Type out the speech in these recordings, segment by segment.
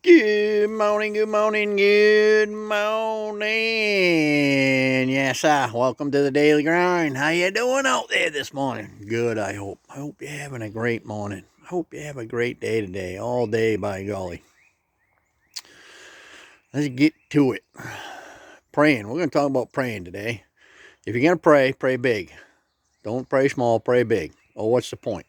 Good morning, good morning, good morning. Yes, sir. Welcome to the Daily Grind. How you doing out there this morning? Good, I hope. I hope you're having a great morning. I hope you have a great day today. All day, by golly. Let's get to it. Praying. We're going to talk about praying today. If you're going to pray, pray big. Don't pray small, pray big. Oh, what's the point?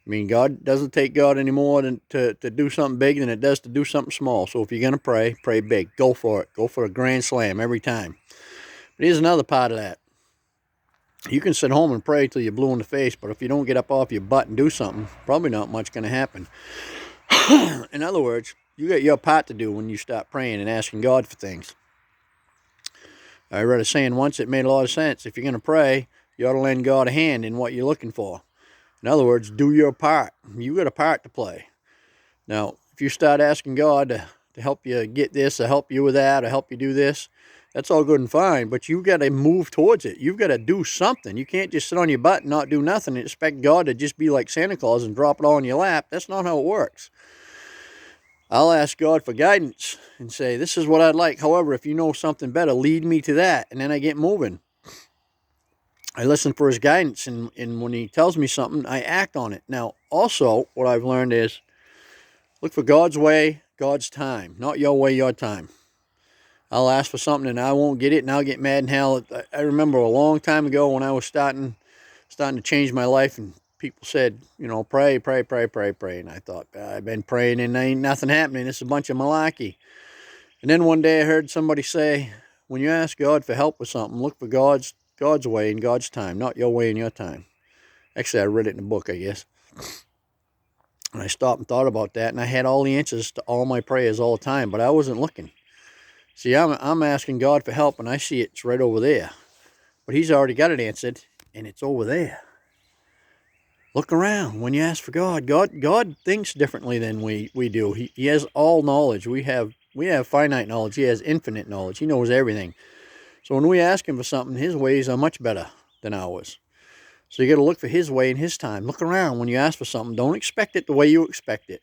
I mean, God doesn't take God any more than to do something big than it does to do something small. So if you're going to pray, pray big. Go for it. Go for a grand slam every time. But here's another part of that. You can sit home and pray till you're blue in the face, but if you don't get up off your butt and do something, probably not much going to happen. In other words, you got your part to do when you start praying and asking God for things. I read a saying once that made a lot of sense. If you're going to pray, you ought to lend God a hand in what you're looking for. In other words, do your part. You got a part to play. Now, if you start asking God to help you get this, or help you with that, or help you do this, that's all good and fine, but you got to move towards it. You've got to do something. You can't just sit on your butt and not do nothing and expect God to just be like Santa Claus and drop it all in your lap. That's not how it works. I'll ask God for guidance and say, this is what I'd like. However, if you know something better, lead me to that, and then I get moving. I listen for his guidance, and when he tells me something, I act on it. Now, also, what I've learned is look for God's way, God's time, not your way, your time. I'll ask for something and I won't get it, and I'll get mad and hell. I remember a long time ago when I was starting to change my life, and people said, pray, pray, pray, pray, pray. And I thought, I've been praying and ain't nothing happening. It's a bunch of malarkey. And then one day I heard somebody say, when you ask God for help with something, look for God's way and God's time, not your way and your time. Actually, I read it in a book, I guess. And I stopped and thought about that, and I had all the answers to all my prayers all the time, but I wasn't looking. See, I'm asking God for help, and I see it's right over there. But he's already got it answered, and it's over there. Look around. When you ask for God thinks differently than we do. He has all knowledge. We have finite knowledge. He has infinite knowledge. He knows everything. So when we ask him for something, his ways are much better than ours. So you got to look for his way and his time. Look around when you ask for something. Don't expect it the way you expect it.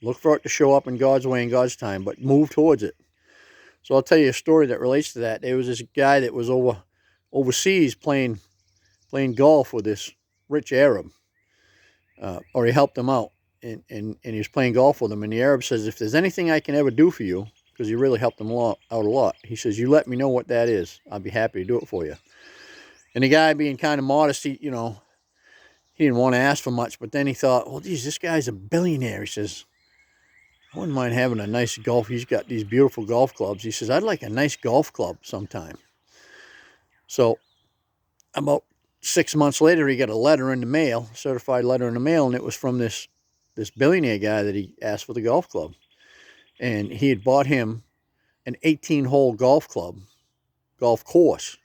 Look for it to show up in God's way and God's time, but move towards it. So I'll tell you a story that relates to that. There was this guy that was overseas playing golf with this rich Arab, or he helped him out, and he was playing golf with him. And the Arab says, if there's anything I can ever do for you, because he really helped him out a lot, he says, you let me know what that is. I'll be happy to do it for you. And the guy, being kind of modest, he didn't want to ask for much, but then he thought, well, geez, this guy's a billionaire. He says, I wouldn't mind having a nice golf. He's got these beautiful golf clubs. He says, I'd like a nice golf club sometime. So about 6 months later, he got a letter in the mail, certified letter in the mail, and it was from this billionaire guy that he asked for the golf club. And he had bought him an 18-hole golf course,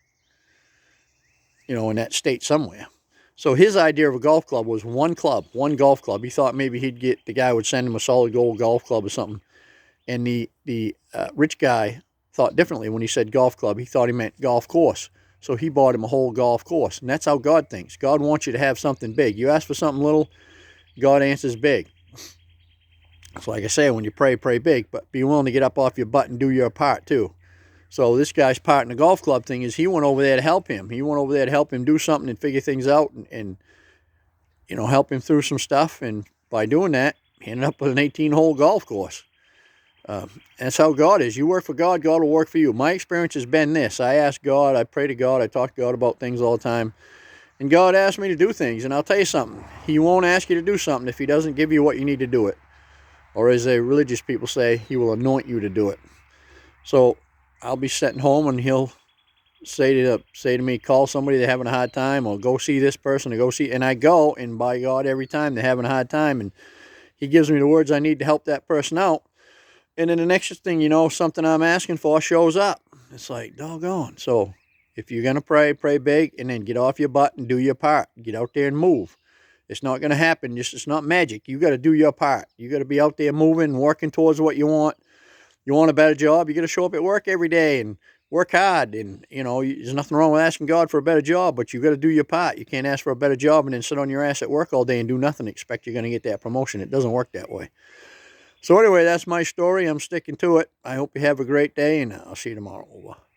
in that state somewhere. So his idea of a golf club was one golf club. He thought maybe the guy would send him a solid gold golf club or something. And the rich guy thought differently when he said golf club. He thought he meant golf course. So he bought him a whole golf course. And that's how God thinks. God wants you to have something big. You ask for something little, God answers big. So like I say, when you pray, pray big, but be willing to get up off your butt and do your part too. So this guy's part in the golf club thing is he went over there to help him. He went over there to help him do something and figure things out and help him through some stuff. And by doing that, he ended up with an 18-hole golf course. That's how God is. You work for God, God will work for you. My experience has been this. I ask God, I pray to God, I talk to God about things all the time. And God asks me to do things. And I'll tell you something. He won't ask you to do something if he doesn't give you what you need to do it. Or as the religious people say, he will anoint you to do it. So I'll be sitting home and he'll say to me, call somebody they're having a hard time, or go see this person, or go see, and I go, and by God, every time they're having a hard time, and he gives me the words I need to help that person out. And then the next thing you know, something I'm asking for shows up. It's like, doggone. So if you're going to pray, pray big, and then get off your butt and do your part. Get out there and move. It's not going to happen. It's not magic. You got to do your part. You got to be out there moving, working towards what you want. You want a better job, you got to show up at work every day and work hard. And, there's nothing wrong with asking God for a better job, but you got to do your part. You can't ask for a better job and then sit on your ass at work all day and do nothing and expect you're going to get that promotion. It doesn't work that way. So anyway, that's my story. I'm sticking to it. I hope you have a great day, and I'll see you tomorrow. Over.